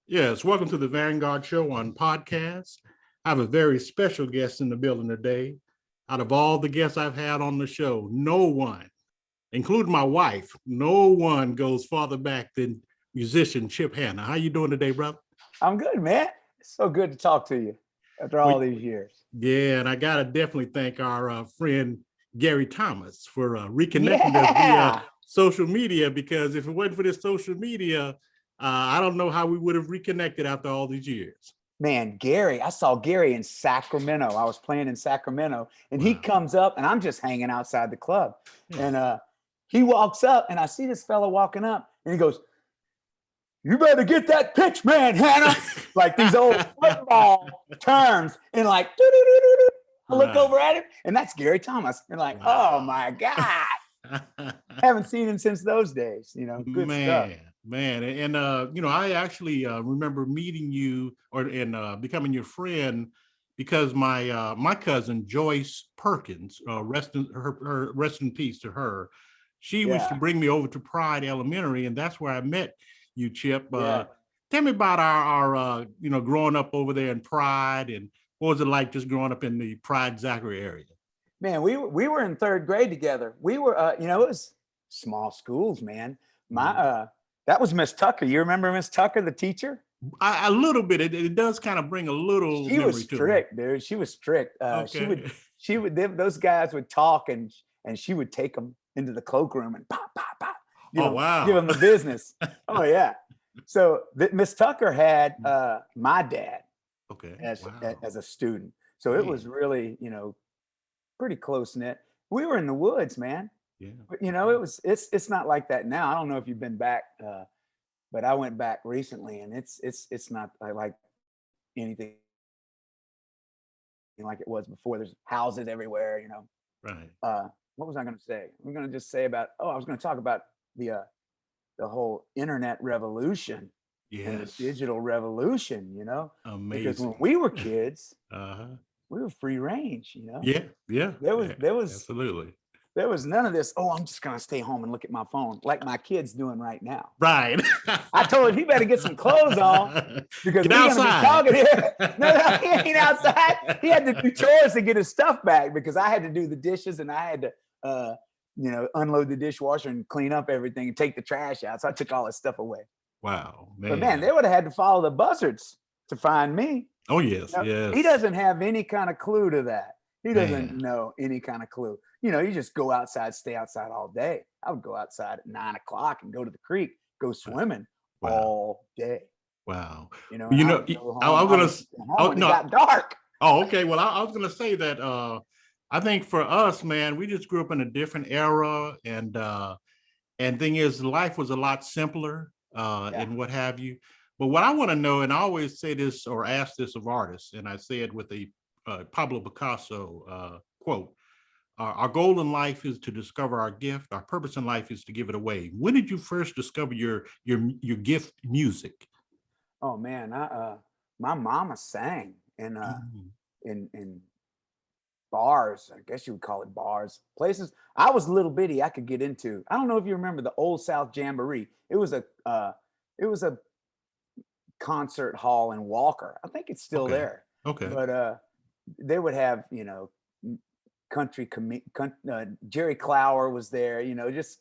Yes, welcome to the Vanguard Show on podcast. I have a very special guest in the building today. Out of all the guests I've had on the show, no one, including my wife, no one goes farther back than musician Chip Hanna. How you doing today, brother? I'm good, man. It's so good to talk to you after Well, all these years. yeah, and I got to definitely thank our friend Gary Thomas for reconnecting us via Yeah. social media, because if it wasn't for this social media, I don't know how we would have reconnected after all these years. Man, Gary, I saw Gary in Sacramento. I was playing in Sacramento and he Wow. comes up and I'm just hanging outside the club. Yeah. And he walks up and I see this fella walking up and he goes, "You better get that pitch, man, Hannah." Like these old football terms. And like, doo-doo-doo-doo-doo. I look Right. over at him and that's Gary Thomas. And like, Wow. oh my God. Haven't seen him since those days, good stuff. Man, and I actually remember meeting you and becoming your friend because my cousin Joyce Perkins, rest in peace to her. She used to Yeah. bring me over to Pride Elementary, and that's where I met you, Chip. Yeah. Tell me about our growing up over there in Pride, and what was it like just growing up in the Pride Zachary area? Man, we were in third grade together. We were, it was small schools, man. That was Miss Tucker. You remember Miss Tucker, the teacher? A little bit. It does kind of bring a little She memory was to me. strict, dude. She was strict. Okay. Those guys would talk and she would take them into the cloakroom and pop, pop, pop, Oh, wow. give them the business. Oh yeah. So Miss Tucker had my dad Okay. as a student. So it was really, pretty close knit. We were in the woods, man. Yeah. But it's not like that now. I don't know if you've been back, but I went back recently, and it's not like anything like it was before. There's houses everywhere, Right. What was I going to say? I'm going to just say about. Oh, I was going to talk about the whole internet revolution and the Yes. digital revolution. Because Amazing. when we were kids, Uh-huh. we were free range. Yeah. Yeah. There was Absolutely. There was none of this. Oh, I'm just gonna stay home and look at my phone, like my kid's doing right now. Right. I told him he better get some clothes on because Get we're gonna be outside. talking here. No, he ain't outside. He had to do chores to get his stuff back because I had to do the dishes and I had to, unload the dishwasher and clean up everything and take the trash out. So I took all his stuff away. Wow, man. But man, they would have had to follow the buzzards to find me. Oh yes, yes. He doesn't have any kind of clue to that. He doesn't Man. know any kind of clue. You just go outside, stay outside all day. I would go outside at 9 o'clock and go to the creek, go swimming all day. Wow. And I would was go gonna. home when it got dark. Oh, okay. Well, I was gonna say that. I think for us, man, we just grew up in a different era, and thing is, life was a lot simpler, and what have you. But what I want to know, and I always say this or ask this of artists, and I say it with a Pablo Picasso quote: "Our goal in life is to discover our gift. Our purpose in life is to give it away." When did you first discover your gift, music? Oh man, my mama sang in bars. I guess you would call it bars, places. I was little bitty. I could get into. I don't know if you remember the Old South Jamboree. It was a concert hall in Walker. I think it's still there. Okay. But they would have, country Jerry Clower was there, just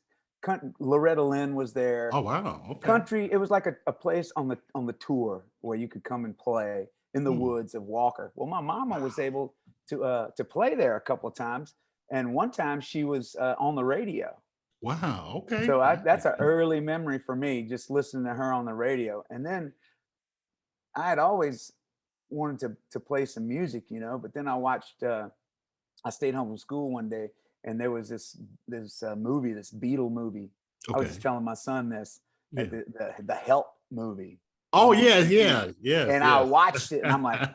Loretta Lynn was there. Oh wow. Okay. Country, it was like a place on the tour where you could come and play in the woods of Walker. Well, my mama was able to play there a couple of times, and one time she was on the radio. Wow. Okay. So that's an early memory for me, just listening to her on the radio. And then I had always wanted to play some music, but then I watched. I stayed home from school one day, and there was this movie, this Beatle movie. I was just telling my son this, the Help movie. Oh yeah. And I watched it, and I'm like,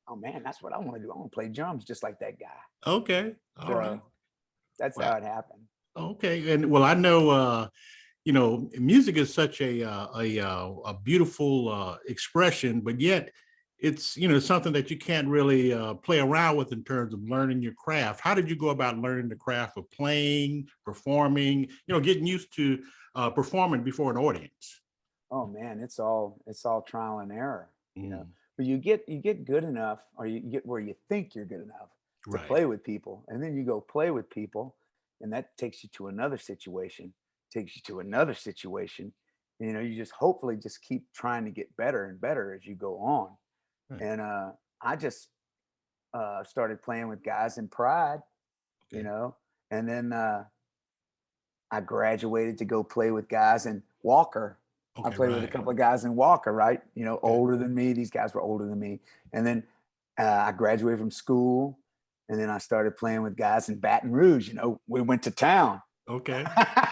oh man, that's what I want to do. I want to play drums just like that guy. Okay. All right. That's how it happened. Okay. And well, I know music is such a beautiful expression, but yet it's something that you can't really play around with in terms of learning your craft. How did you go about learning the craft of playing, performing, getting used to performing before an audience? oh man, it's all trial and error, you know. Mm, But you get good enough, or you get where you think you're good enough to right. play with people, and then you go play with people, and that takes you to another situation, takes you to another situation. You know, you just hopefully just keep trying to get better and better as you go on. Right. And I just started playing with guys in Pride, you Okay. know, and then I graduated to go play with guys in Walker. I Okay. played with a Right. couple of guys in Walker, right? You know, Okay. older than me. These guys were older than me. And then I graduated from school, and then I started playing with guys in Baton Rouge. You know, we went to town. Okay.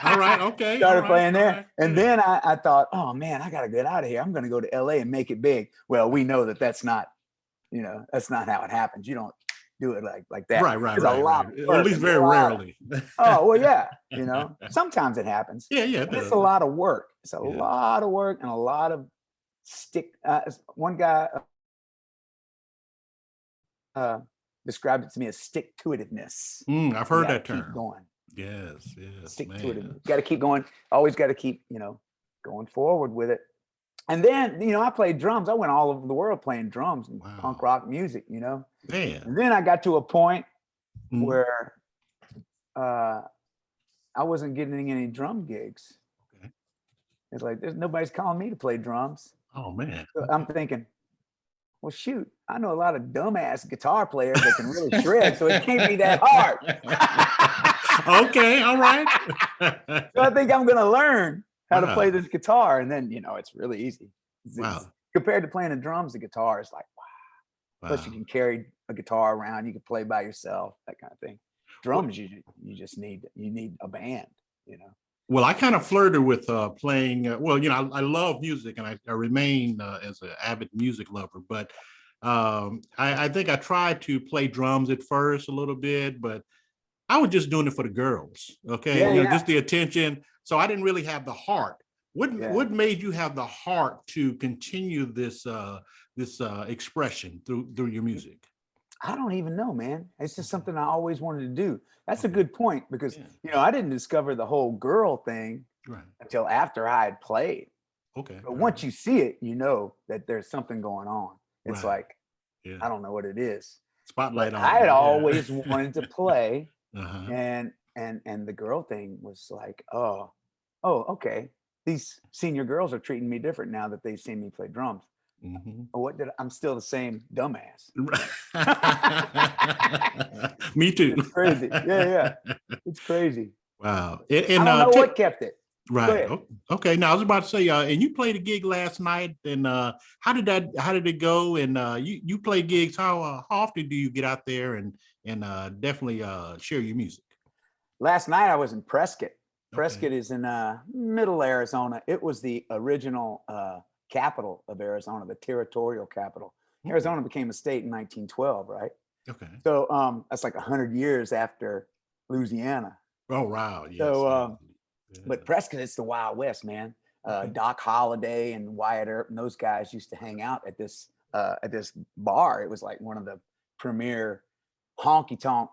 All right. Okay. All Started right. playing All there. right. And Yeah. then I thought, oh man, I got to get out of here. I'm going to go to LA and make it big. Well, we know that that's not, you know, that's not how it happens. You don't do it like that. Right. Right. There's a Right. lot Right. of Or at work. least There's a very lot of, rarely. oh, well, yeah. You know, sometimes it happens, Yeah. Yeah. It but it's does. a lot of work. It's a Yeah. lot of work and a lot of stick. One guy uh, described it to me as stick to itiveness. I've You heard got to that keep term. going, Yes. Yes. stick to it. Man. Got to keep going. Always got to keep, you know, going forward with it. And then, you know, I played drums. I went all over the world playing drums and punk Wow. rock music, you know. Man. And then I got to a point Mm, where uh, I wasn't getting any drum gigs. okay. It's like there's nobody's calling me to play drums. Oh man. So I'm thinking, well, shoot, I know a lot of dumbass guitar players that can really shred, so it can't be that hard. Okay. All right. So I think I'm gonna learn how to play Wow. this guitar, and then you know it's really easy. It's- Wow. compared to playing the drums, the guitar is like wow. Plus, you Wow. can carry a guitar around. You can play by yourself, that kind of thing. Well, Drums, you just need a band, you know. well, I kind of flirted with playing. Well, you know, I love music, and I remain as an avid music lover. But I think I tried to play drums at first a little bit, but I was just doing it for the girls. Okay, Yeah, you know, yeah, just the attention. So I didn't really have the heart. yeah. What made you have the heart to continue this expression through your music? I don't even know, man. It's just Okay. something I always wanted to do. That's a Okay. good point because Yeah. you know I didn't discover the whole girl thing Right. until after I had played. Okay. But All once right. you see it, you know that there's something going on. It's Right. like Yeah. I don't know what it is, Spotlight but on I had you. Yeah. always wanted to play, Uh-huh. and the girl thing was like, oh, okay. These senior girls are treating me different now that they've seen me play drums. Mhm. What did I'm still the same dumbass. Me too. It's crazy. Yeah, yeah. It's crazy. Wow. I And don't know what kept it. Go right. ahead. Okay. Now I was about to say, and you played a gig last night, and how did it go? And you play gigs. How often do you get out there and definitely share your music? Last night I was in Prescott. Prescott Okay. is in middle Arizona. It was the original capital of Arizona, the territorial capital. Okay. Arizona became a state in 1912, right? Okay. So that's like 100 years after Louisiana. Oh wow. Yes. So, Yeah. but Prescott, it's the Wild West, man. Okay. Doc Holliday and Wyatt Earp and those guys used to hang out at this bar. It was like one of the premier honky tonk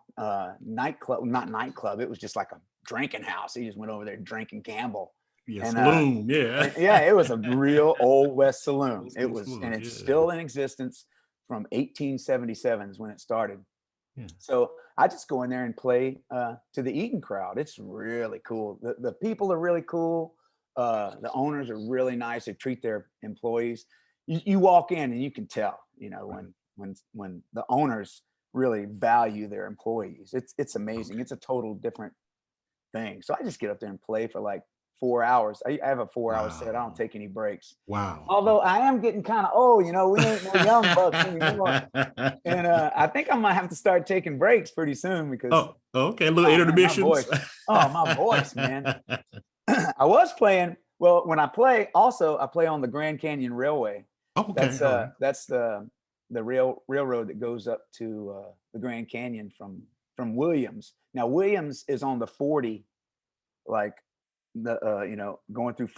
nightclub, not nightclub. It was just like a drinking house. He just went over there drinking gamble, Yeah. and Saloon. Yeah. yeah, it was a real old West saloon. Old It school was, and saloon. it's Yeah. still in existence from 1877 is when it started. Yeah. So I just go in there and play to the eating crowd. It's really cool. The people are really cool. The owners are really nice. They treat their employees. You walk in and you can tell, you know, Right. when the owners really value their employees. It's amazing. Okay. It's a total different thing. So I just get up there and play for like 4 hours. I have a 4 hour set. I don't Wow. take any breaks. Wow. Although I am getting kind of old, you know, we ain't no young bucks anymore. And I think I might have to start taking breaks pretty soon because Oh, okay. Little oh man, my intermissions. voice. Oh, my voice, man. I was playing. Well, when I play, also I play on the Grand Canyon Railway. Okay. All right. That's the railroad that goes up to the Grand Canyon from Williams. Now Williams is on the 40, like the you know going through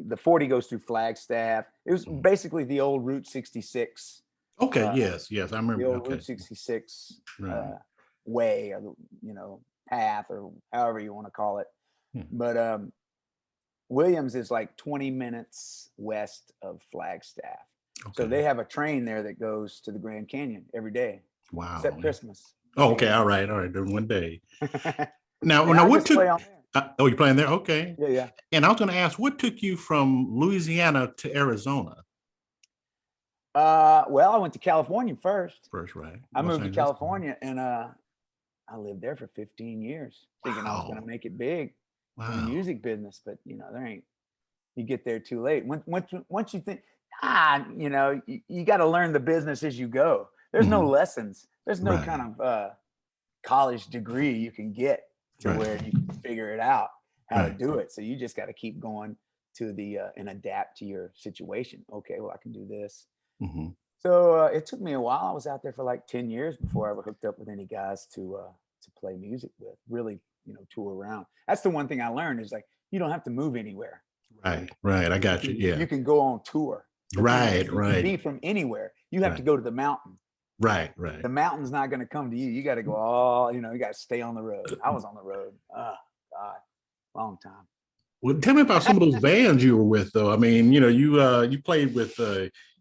the 40 goes through Flagstaff. It was Mhm. basically the old Route 66. Okay. Uh, Yes. Yes. I the remember. old Okay. Route 66 Right. way, or you know, path, or however you want to call it. Hmm. But Williams is like 20 minutes west of Flagstaff. So Okay. they have a train there that goes to the Grand Canyon every day, except Wow. Christmas. Oh, okay. All right. During one day. Now, And I what just play took? on there. Oh, you're playing there. Okay. Yeah, yeah. And I was going to ask, what took you from Louisiana to Arizona? Well, I went to California first. First, right? I Los moved to Angeles. California, and I lived there for 15 years, thinking I was going to Wow. make it big in the Wow. music business. But there ain't. You get there too late. Once you think, you got to learn the business as you go. There's no Mhm. lessons. There's no Right. kind of college degree you can get to Right. where you can figure it out how to Right. do it. So you just got to keep going to the and adapt to your situation. Okay, well, I can do this. Mhm. So it took me a while. I was out there for like 10 years before I ever hooked up with any guys to play music with. Really, tour around. That's the one thing I learned is like you don't have to move anywhere. Right. Right. I got you. Yeah. You can go on tour. The thing is, Right. you can Right. be from anywhere. You have to Right. go to the mountain. Right. Right. The mountain's not going to come to you. You got to go all, you got to stay on the road. I was on the road. Oh, God, long time. Well, tell me about some of those bands you were with, though. I mean, you played with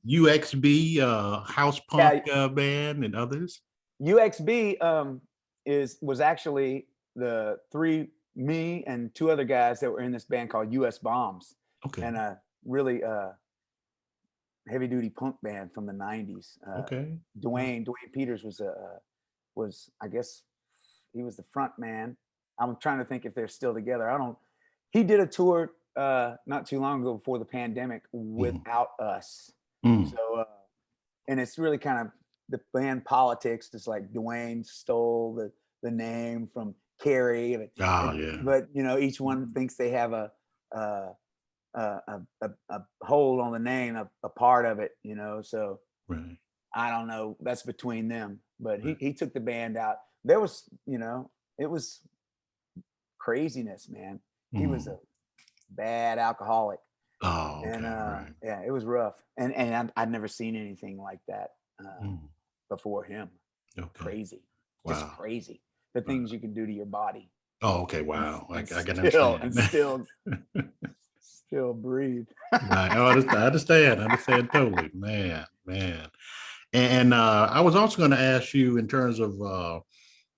UXB, house punk band, and others. UXB was actually the me and two other guys that were in this band called US Bombs. Okay. And a really heavy duty punk band from the 90s. Okay. Dwayne Peters was I guess he was the front man. I'm trying to think if they're still together. He did a tour not too long ago before the pandemic without us. So and it's really kind of the band politics. It's like Dwayne stole the name from Carrie, but each one thinks they have a hold on the name, a part of it, so right. I don't know, that's between them, but he took the band out. There was, it was craziness, man. He was a bad alcoholic. Oh, okay, and right. yeah, it was rough, and I'd never seen anything like that before him. Okay. Crazy. Wow. Just crazy, the things you can do to your body. Oh, okay. Wow. I can understand. And still breathe. Right. Oh, I understand totally, man. And I was also going to ask you in terms of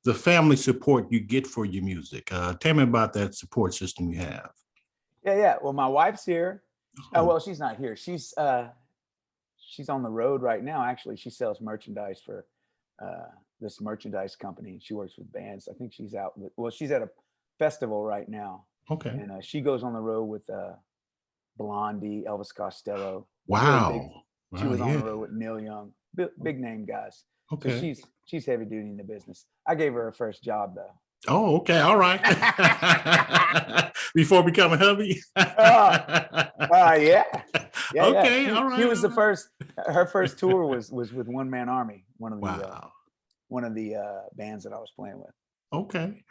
the family support you get for your music. Tell me about that support system you have. Yeah. Well, my wife's here. Oh, well, she's not here. She's on the road right now. Actually, she sells merchandise for this merchandise company. She works with bands. I think she's out she's at a festival right now. Okay. And she goes on the road with Blondie, Elvis Costello. Wow. Really big. She was on the road with Neil Young, big name guys. Okay. So she's heavy duty in the business. I gave her her first job though. Oh, okay. All right. Before becoming hubby. Yeah. Okay. Yeah. All right. She was the first. Her first tour was with One Man Army, one of the bands that I was playing with. Okay.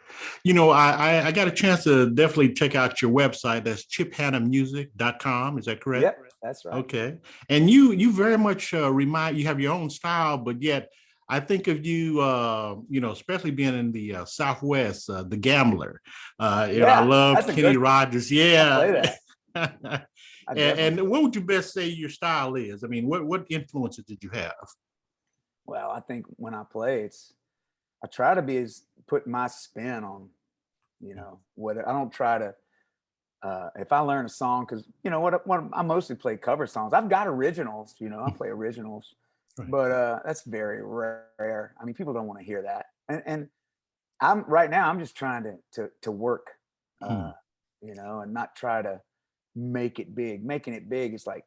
I got a chance to definitely check out your website. That's chiphannahmusic.com. Is that correct? Yep, that's right. Okay. And you very much you have your own style, but yet I think of you, especially being in the Southwest, the Gambler. I love Kenny Rogers. Yeah. And what would you best say your style is? I mean, what influences did you have? Well, I think when I play, I try to put my spin on, what I don't try to. If I learn a song, because what I mostly play cover songs. I've got originals, I play originals. Right. But that's very rare. I mean, people don't want to hear that. And I'm just trying to work, and not try to make it big. Making it big is a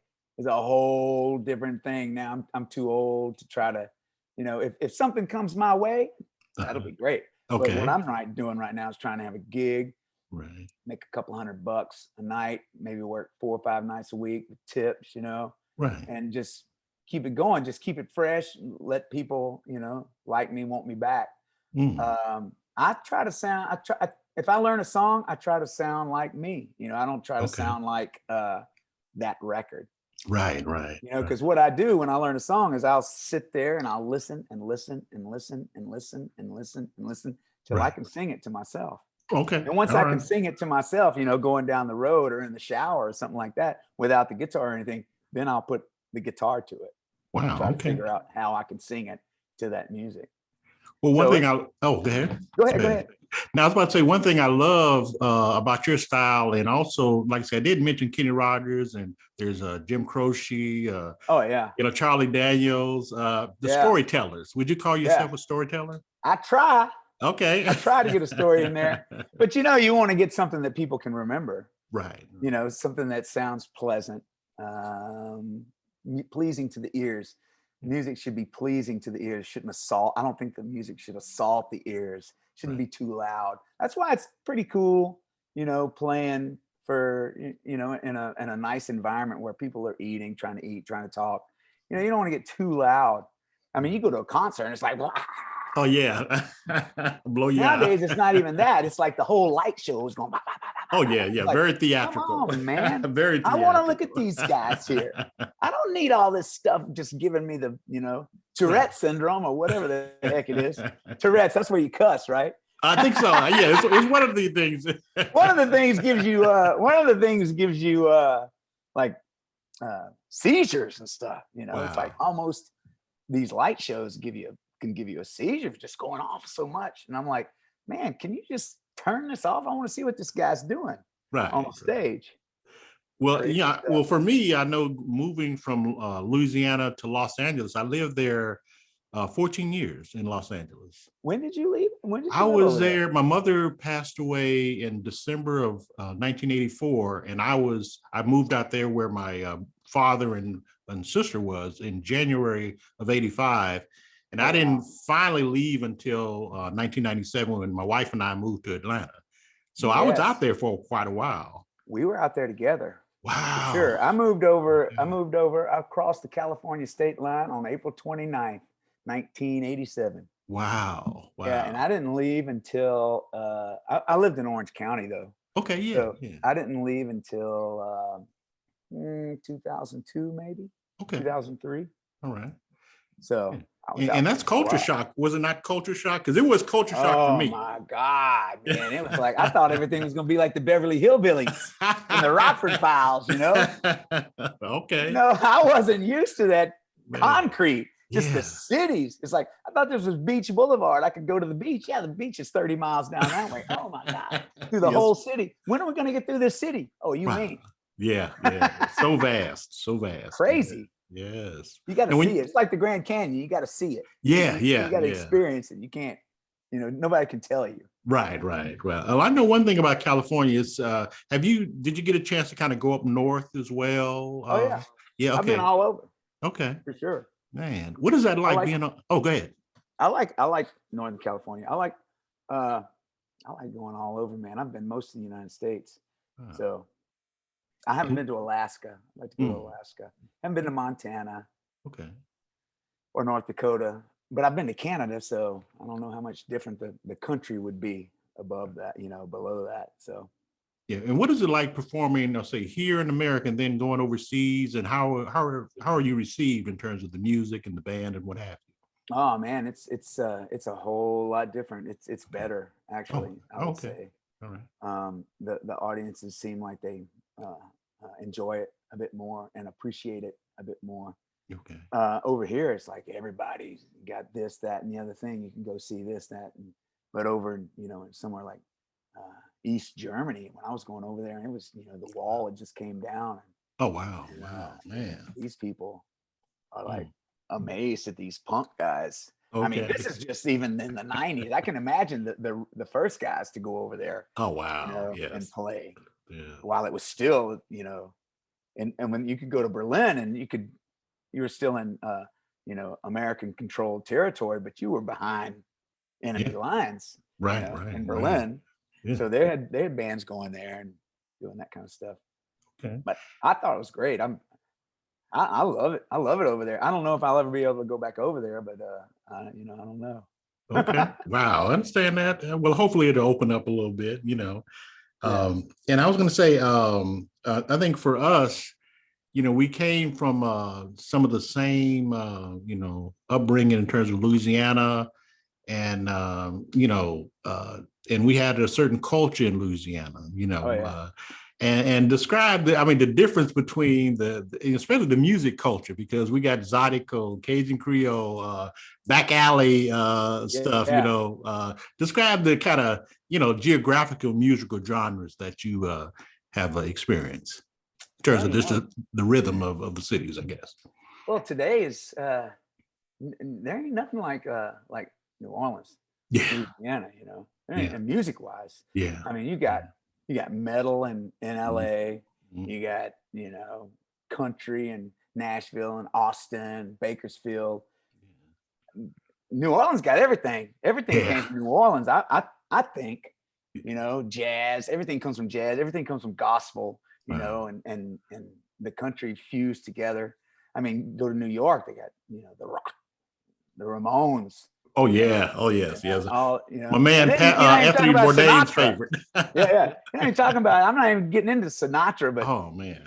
whole different thing. Now I'm too old to try to, if something comes my way, that'll be great. Okay. But what I'm doing right now is trying to have a gig, right, make a couple $100 a night, maybe work 4 or 5 nights a week with tips, right, and just keep it going, just keep it fresh, let people, like me, want me back. I try to sound, if I learn a song, I try to sound like me, I don't try to sound like that record. Right. Because what I do when I learn a song is I'll sit there and I'll listen and listen and listen and listen and listen and listen till I can sing it to myself. Okay. And once All I can right. sing it to myself, going down the road or in the shower or something like that without the guitar or anything, then I'll put the guitar to it and Wow. try to Okay. figure out how I can sing it to that music. Well, one So thing it's go ahead. go ahead, Go go ahead. ahead. Now, I was about to say one thing I love about your style, and also, like I said, I did mention Kenny Rogers, and there's Jim Croce, Oh yeah, Charlie Daniels, the yeah, storytellers. Would you call yeah. yourself a storyteller? I try. Okay. I try to get a story in there, but you want to get something that people can remember. Right. Something that sounds pleasant, pleasing to the ears. Music should be pleasing to the ears. Shouldn't assault. I don't think the music should assault the ears. Shouldn't Right. be too loud. That's why it's pretty cool, playing for in a nice environment where people are eating, trying to eat, trying to talk. You don't want to get too loud. I mean, you go to a concert and it's like, Oh yeah. Blow you out. nowadays it's not even that. It's like the whole light show is going. Bah, bah, bah, bah, Oh bah, bah. yeah, It's yeah. like, Very come theatrical. on, man. Very I want to look at theatrical. these guys here. I don't need all this stuff just giving me the, Tourette Right. syndrome or whatever the heck it is. Tourette's, that's where you cuss, right? I think so. Yeah, it's one of the things. One of the things gives you like seizures and stuff. It's like Wow. almost these light shows can give you a seizure for just going off so much. And I'm like, man, can you just turn this off? I want to see what this guy's doing on Right. the stage. Well, Crazy yeah. Well, stuff. for me, I know moving from Louisiana to Los Angeles, I lived there 14 years in Los Angeles. When did you leave? When did I you live was over there? there. My mother passed away in December of 1984, and I moved out there where my father and sister was in January of '85, and Oh I didn't wow. finally leave until 1997 when my wife and I moved to Atlanta. So I was out Yes. there for quite a while. We were out there together for sure. Wow. I moved over. I Okay. moved over. I crossed the California state line on April 29th, 1987. Wow. Yeah, and Wow. I didn't leave until I lived in Orange County though. Okay. Yeah. So Yeah. I didn't leave until 2002, maybe Okay. 2003. All right. So Yeah. I was And out there that's for a culture while. shock. Was it not culture shock? Because it was culture shock for Oh me. my God, man. It was like I thought everything was gonna be like the Beverly Hillbillies in the Rockford Files. Okay. I wasn't used to that Man. concrete, just the Yeah. cities. It's like I thought this was Beach Boulevard. I could go to the beach. Yeah, the beach is 30 miles down that way. Oh my God. Through the Yes. whole city. When are we gonna get through this city? Oh, you Wow. ain't. Yeah. Yeah. So vast. So vast. Yeah. Crazy. Yes. You got to And see when it. It's like the Grand Canyon. You got to see it. yeah, You yeah, got to yeah. experience it. You can't, nobody can tell you. Right, right. Well, I know one thing about California is did you get a chance to kind of go up north as well? Oh yeah. Yeah, I've been okay. all over Okay. for sure. Man, what is that I like like being on? Oh, go ahead. I like Northern California. I like going all over, man. I've been most of the United States. Uh, So I haven't been to Alaska. I'd like to go to mm, Alaska. Haven't been to Montana okay. or North Dakota, but I've been to Canada. So I don't know how much different the country would be above that, below that. So Yeah. And what is it like performing, I'll say, here in America and then going overseas? And how are you received in terms of the music and the band and what have you? oh man, it's a whole lot different. It's better Oh, actually. I would okay. say All right. the audiences seem like they enjoy it a bit more and appreciate it a bit more. Okay. Over here, it's like everybody's got this, that, and the other thing. You can go see this, that, but over in somewhere like East Germany, when I was going over there, and it was the wall had just came down, Oh, wow. and Wow, man. these people are like Mm, amazed at these punk guys. I mean, okay. this is just even in the 90s. I can imagine the first guys to go over there, Oh, wow. and Yes. play Yeah. while it was still, and when you could go to Berlin and you were still in, American controlled territory, but you were behind enemy Yeah. lines, Right, right, in right. Berlin. Yeah. So they had bands going there and doing that kind of stuff. Okay. But I thought it was great. I love it. I love it over there. I don't know if I'll ever be able to go back over there, but I don't know. Okay. Wow. I understand that. Well, hopefully it'll open up a little bit. Yeah. And I was going to say, I think for us, we came from some of the same, upbringing in terms of Louisiana and, and we had a certain culture in Louisiana, Oh yeah. And describe the difference between especially the music culture, because we got Zydeco, Cajun Creole, back alley stuff, Yeah. describe the kind of, geographical musical genres that you have experienced in terms Well, of the rhythm of the cities, I guess. well, today is there ain't nothing like New Orleans, Yeah. Louisiana, Yeah. and music wise. Yeah. I mean, you got metal in LA, Mhm. you got, country in Nashville and Austin, Bakersfield. New Orleans got everything. Everything Yeah. came from New Orleans. I think, jazz, everything comes from jazz, everything comes from gospel, Wow. and the country fused together. I mean, go to New York, they got, the rock, the Ramones. Oh yeah. Oh yes. Yes. All, My and man, then you're not even talking Anthony about Bourdain's Sinatra. favorite. Yeah. You're not even talking about, I'm not even getting into Sinatra, but Oh man.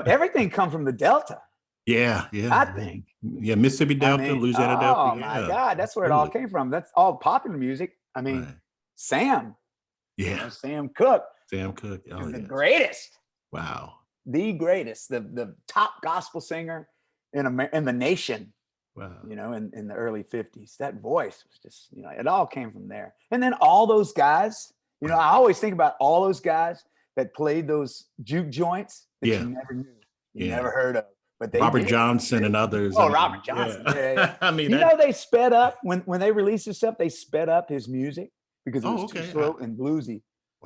everything comes from the Delta, Yeah. Yeah. I Yeah. think. Yeah. Mississippi I Delta, mean, Louisiana Delta. oh my Yeah. God, that's where it all Absolutely. came from. That's all popular music. I mean, Right. Sam, Yeah. Sam Cooke Sam Cooke. Oh is the yes. greatest, Wow. the greatest, the top gospel singer in the nation. Wow. In the early 50s. That voice was just, it all came from there. And then all those guys, Right. I always think about all those guys that played those juke joints that Yeah. you never knew, Yeah. never heard of, but they Robert did. Johnson and others. Oh, Robert Johnson. Yeah. I mean, They sped up when they released this stuff, they sped up his music because it oh, was too okay. slow and bluesy.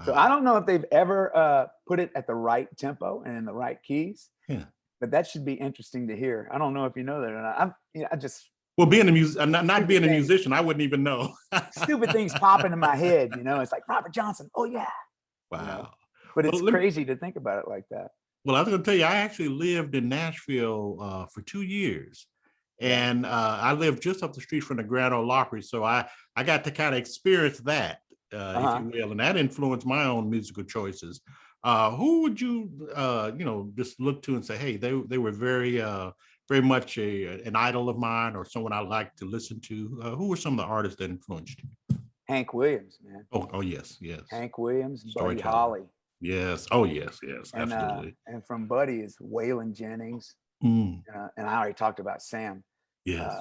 So I Wow. don't know if they've ever put it at the right tempo and in the right keys, Yeah. but that should be interesting to hear. I don't know if you know that or not. I just, Well, being a not being a things. musician, I wouldn't even know. Stupid things pop into my head, it's like Robert Johnson. Oh yeah. Wow. But Well, it's crazy to think about it like that. Well, I was going to tell you, I actually lived in Nashville for 2 years, Yeah. and I lived just up the street from the Grand Ole Opry, so I got to kind of experience that, if you will, and that influenced my own musical choices. Who would you, just look to and say, hey, they were very much an idol of mine, or someone I like to listen to? Who were some of the artists that influenced you? Hank Williams, man. Oh yes, yes. Hank Williams, Buddy Storyteller. Holly. Yes. Oh yes, yes, And absolutely. and from Buddy is Waylon Jennings. Mm, And I already talked about Sam. yes.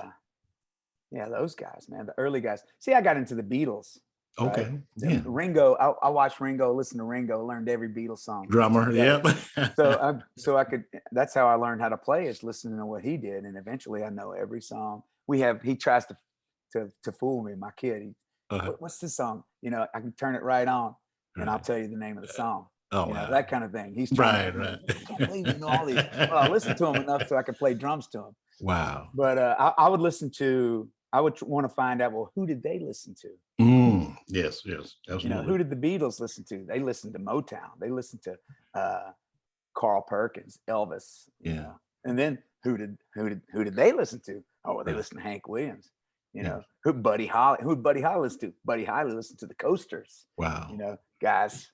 Yeah, those guys, man, the early guys. See, I got into the Beatles. Right? Okay. Yeah. Ringo, I watched Ringo, listened to Ringo, learned every Beatles song. Drummer. Yeah. Yep. So I could. That's how I learned how to play, is listening to what he did, and eventually I know every song. He tries to fool me, my kid. What's this song? I can turn it right on, and I'll tell you the name of the song. Oh, wow. That kind of thing. He's trying right. I can't believe you know all these. Well, I listened to him enough so I could play drums to him. Wow. But I would listen to. I would want to find out, well, who did they listen to? Yes, absolutely. Who did the Beatles listen to? They listened to Motown. They listened to Carl Perkins, Elvis. Yeah. And then who did they listen to? Oh, well, they listened to Hank Williams. Who Buddy Holly listen to? Buddy Holly listened to the Coasters. Wow. Guys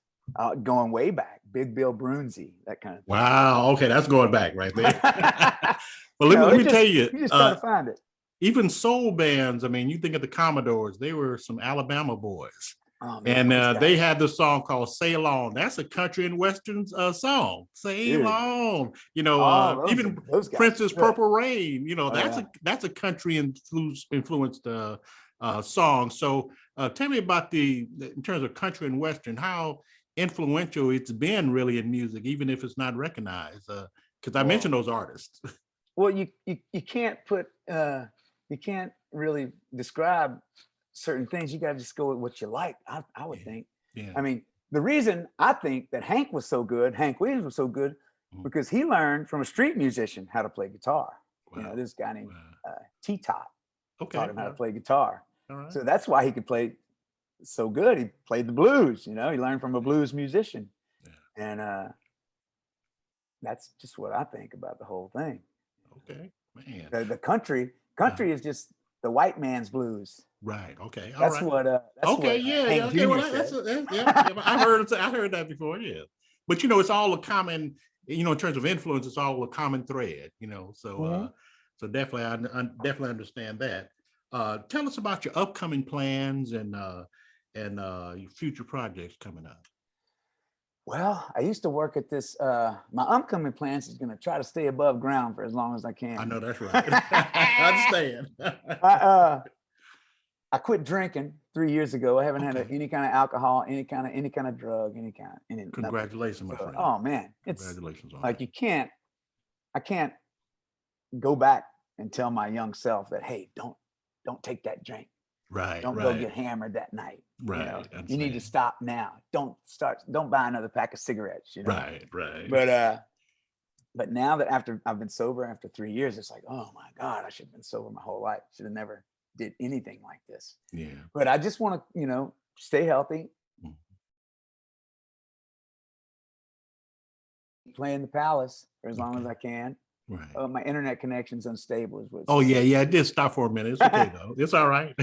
going way back, Big Bill Broonzy, that kind of thing. Wow. Okay, that's going back right there. Well, let me tell you. You just try to find it. Even soul bands, I mean, you think of the Commodores, they were some Alabama boys. Oh, man, and they had this song called Sail On. That's a country and western song. Sail On. Even Prince's Purple Rain, that's a country influenced song. So tell me about in terms of country and western, how influential it's been really in music, even if it's not recognized. Because I mentioned those artists. Well, you can't put you can't really describe certain things. You got to just go with what you like. I would think. Yeah. I mean, the reason I think that Hank Williams was so good, because he learned from a street musician how to play guitar. Wow. This guy named T-Top taught him how to play guitar. All right. So that's why he could play so good. He played the blues. He learned from a blues musician, and that's just what I think about the whole thing. Okay, man. The country is just the white man's blues. Right. Okay. That's what. Okay. Yeah. Okay. Well, I heard that before. Yeah. But it's all a common. In terms of influence, it's all a common thread. So so definitely, I definitely understand that. Tell us about your upcoming plans and and your future projects coming up? Well, I used to work at this. My upcoming plans is going to try to stay above ground for as long as I can. I know that's right. I understand. I quit drinking 3 years ago. I haven't had Okay. any kind of alcohol, any kind of drug, any nothing. Congratulations, my friend. Oh man, it's Congratulations on like that. I can't go back and tell my young self that, hey, don't take that drink. Right, Don't go right, get hammered that night. right. You know, I you need to understand. stop now. Don't buy another pack of cigarettes, you know. Right, right. But now that after I've been sober after 3 years, it's like, oh my God, I should have been sober my whole life. Should have never did anything like this. Yeah. But I just want to, stay healthy, Mm. play in the palace for as long as Okay. I can. Right. My internet connection's unstable. Is what Oh yeah, yeah. It did stop for a minute. It's okay though. It's all right.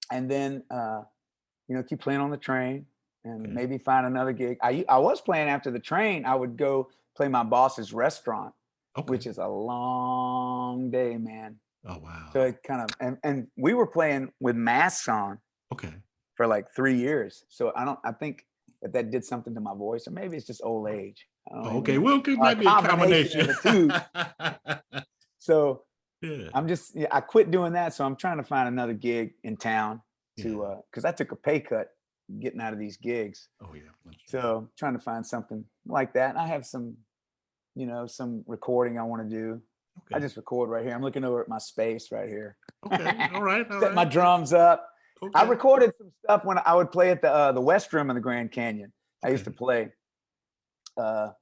And then keep playing on the train and Okay. maybe find another gig. I was playing after the train. I would go play my boss's restaurant, Okay. which is a long day, man. Oh wow. So it kind of and we were playing with masks on Okay. for like 3 years. So I think that did something to my voice, or maybe it's just old age. I don't know, Okay. Well, it might be a combination. of the two. So Yeah. I quit doing that. So I'm trying to find another gig in town because I took a pay cut getting out of these gigs. Oh yeah. So I'm trying to find something like that. I have some recording I want to do. Okay. I just record right here. I'm looking over at my space right here. Okay. All right. All Set right. my drums up. Okay. I recorded some stuff when I would play at the West Rim of the Grand Canyon. I used to play the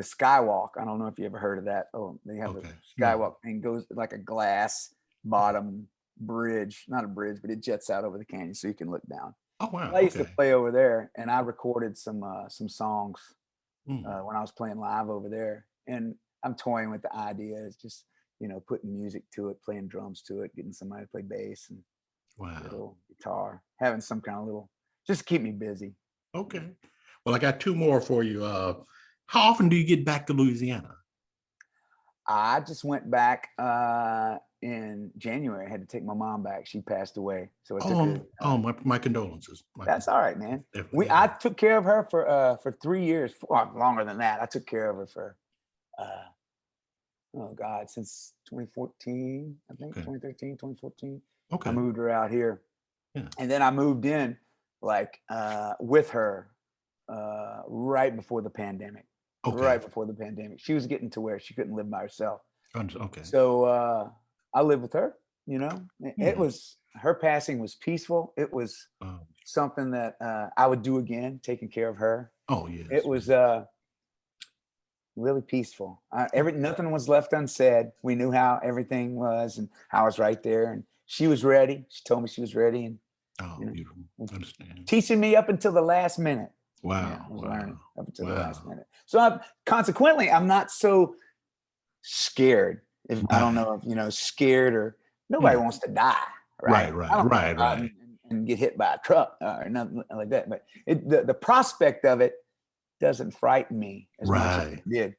Skywalk. I don't know if you ever heard of that. Oh, they have a Skywalk thing, goes like a glass bottom bridge, not a bridge, but it jets out over the canyon so you can look down. Oh wow. I used to play over there, and I recorded some songs Mm. when I was playing live over there. And I'm toying with the idea is just putting music to it, playing drums to it, getting somebody to play bass and Wow. little guitar, having some kind of little, just to keep me busy. Okay. Well, I got two more for you. How often do you get back to Louisiana? I just went back in January. I had to take my mom back. She passed away. So it took my condolences. That's all right, man. Definitely. I took care of her for 3 years, longer than that. I took care of her for since 2014, I think 2013, 2014. Okay. I moved her out here. Yeah. And then I moved in with her right before the pandemic. Okay. Right before the pandemic. She was getting to where she couldn't live by herself. Okay. So I lived with her, It was, her passing was peaceful. It was something that I would do again, taking care of her. Oh yes. It was really peaceful. Nothing was left unsaid. We knew how everything was, and I was right there, and she was ready. She told me she was ready, and beautiful. Understand. teaching me up until the last minute. Wow. I was learning up until the last minute. So consequently, I'm not so scared. If I don't know if scared, or nobody wants to die, right? Right. And get hit by a truck or nothing like that. But the prospect of it doesn't frighten me as much as it did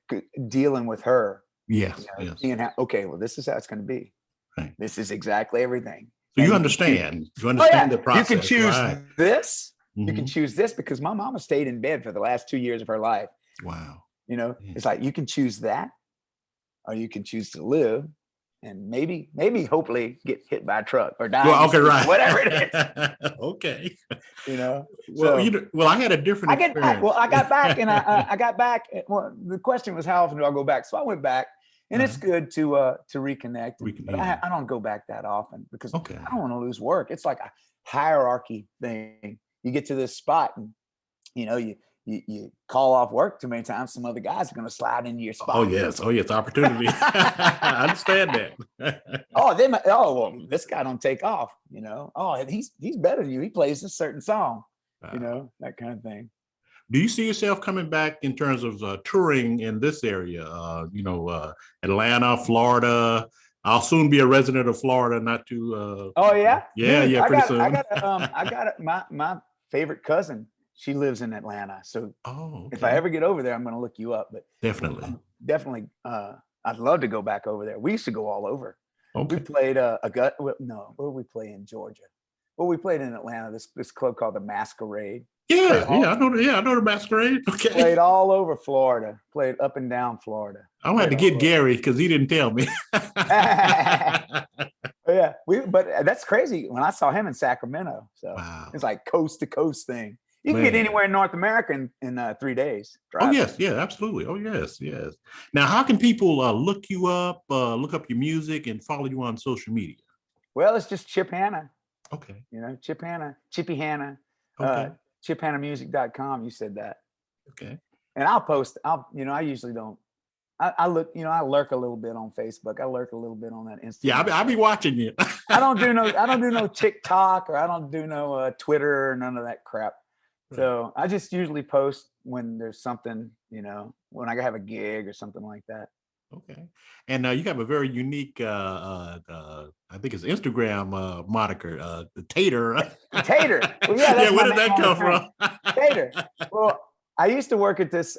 dealing with her. Yes. Seeing how, well, this is how it's going to be. Right. This is exactly everything. So you understand. You understand the process. You can choose this. Mm-hmm. You can choose this because my mama stayed in bed for the last 2 years of her life. Wow. It's like you can choose that, or you can choose to live and maybe hopefully get hit by a truck or die. Well, okay, right. Whatever it is. Okay. Well, I had a different experience. I got back and I got back. Well, the question was, how often do I go back? So I went back, and it's good to reconnect. But I don't go back that often because I don't want to lose work. It's like a hierarchy thing. You get to this spot and you call off work too many times, some other guys are going to slide into your spot. Oh yes, opportunity. I understand that. Well, this guy don't take off. He's better than you. He plays a certain song. That kind of thing. Do you see yourself coming back in terms of touring in this area? Atlanta, Florida. I'll soon be a resident of Florida. Not too. Oh yeah. Yeah, Dude, pretty soon. I got my favorite cousin. She lives in Atlanta. So if I ever get over there, I'm going to look you up. But definitely. I'd love to go back over there. We used to go all over. Okay. We played where did we play in Georgia? Well, we played in Atlanta, this club called the Masquerade. Yeah, I know the Masquerade. Okay. Played all over Florida, played up and down Florida. I'm going to get Gary because he didn't tell me. Yeah, but that's crazy. When I saw him in Sacramento, so wow. It's like coast to coast thing. You can get anywhere in North America in 3 days. Oh yes, yeah, absolutely. Oh yes, yes. Now, how can people look you up, look up your music, and follow you on social media? Well, it's just Chip Hanna. Okay. You know, Chip Hanna, Chippy Hanna. Okay. ChipHannamusic.com. You said that. Okay. And I'll post. I usually don't. I look. I lurk a little bit on Facebook. I lurk a little bit on that Instagram. Yeah, I'll be watching you. I don't do no TikTok, or I don't do no Twitter or none of that crap. Right. So I just usually post when there's something, when I have a gig or something like that. Okay. And you have a very unique, I think it's Instagram moniker, the Tater. Tater. Well, yeah, that's where did that come from? Tater. Well, I used to work at this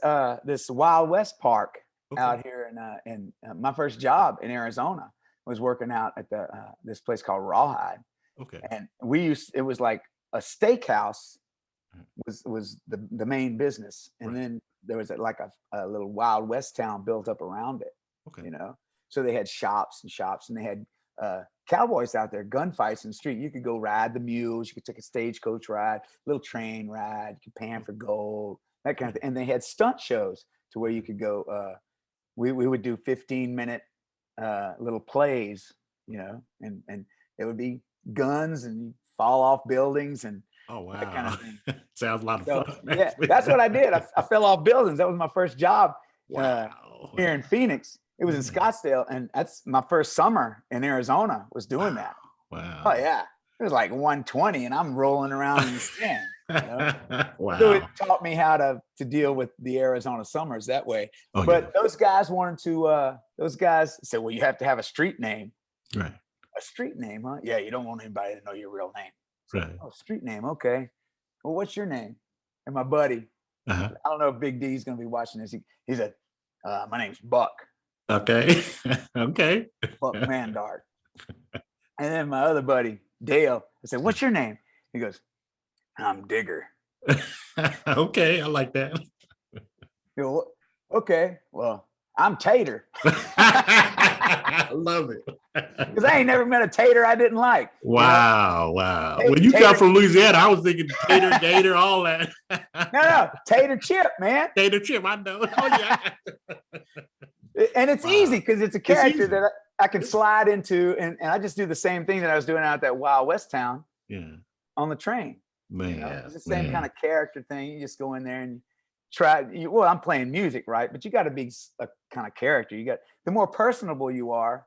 Wild West park out here, and my first job in Arizona was working out at this place called Rawhide. Okay. And it was like a steakhouse was the main business, and then there was like a little Wild West town built up around it. Okay. So they had shops, and they had cowboys out there, gunfights in the street. You could go ride the mules, you could take a stagecoach ride, little train ride, you could pan for gold, that kind of thing. And they had stunt shows to where you could go. We would do 15-minute little plays, and it would be guns and you fall off buildings and oh wow, that kind of thing. Sounds a lot of fun. Yeah, that's what I did. I fell off buildings. That was my first job here in Phoenix. It was in Scottsdale, and that's my first summer in Arizona was doing that. Wow. Oh yeah, it was like 120, and I'm rolling around in the stand. Wow. So it taught me how to deal with the Arizona summers that way. Oh, but those guys wanted to. Those guys said, "Well, you have to have a street name." Right. A street name, huh? Yeah, you don't want anybody to know your real name. Right. Oh, street name. Okay. Well, what's your name? And my buddy, I don't know if Big D's going to be watching this. He said, my name's Buck. Okay. Okay. Buck Mandart. And then my other buddy, Dale, I said, what's your name? He goes, I'm Digger. Okay. I like that. You know, okay. Well, I'm Tater. I love it. Because I ain't never met a tater I didn't like. Wow, wow. When you come from Louisiana, I was thinking tater, gator, all that. No, tater chip, man. Tater chip, I know. Oh, yeah. And it's easy because it's a character that I can slide into, and I just do the same thing that I was doing out at that Wild West town on the train. Man, it's the same kind of character thing. You just go in there and try. Well, I'm playing music, right? But you got to be a kind of character. The more personable you are,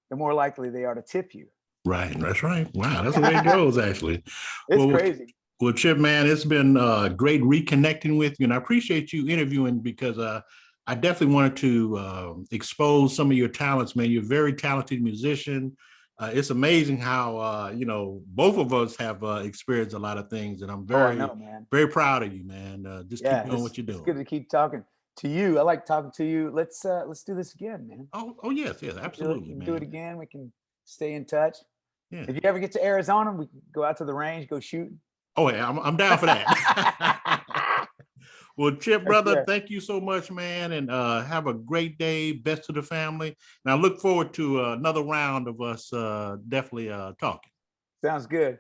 the more likely they are to tip you. Right. That's right. Wow. That's the way it goes, actually. It's crazy. Well, Chip, man, it's been great reconnecting with you. And I appreciate you interviewing because I definitely wanted to expose some of your talents, man. You're a very talented musician. It's amazing how, both of us have experienced a lot of things. And I'm very proud of you, man. Just keep doing what you're doing. It's good to keep talking to you. I like talking to you. Let's do this again, man. Oh yes, absolutely, man. Do it again. We can stay in touch. Yeah. If you ever get to Arizona, we can go out to the range, go shooting. Oh yeah, I'm down for that. Well, Chip, brother, thank you so much, man, and have a great day. Best to the family, and I look forward to another round of us definitely talking. Sounds good.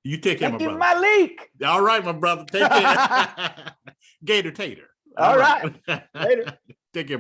You take care, my brother. Malik. All right, my brother. Take care. Gator Tater. All right. Later. Take care.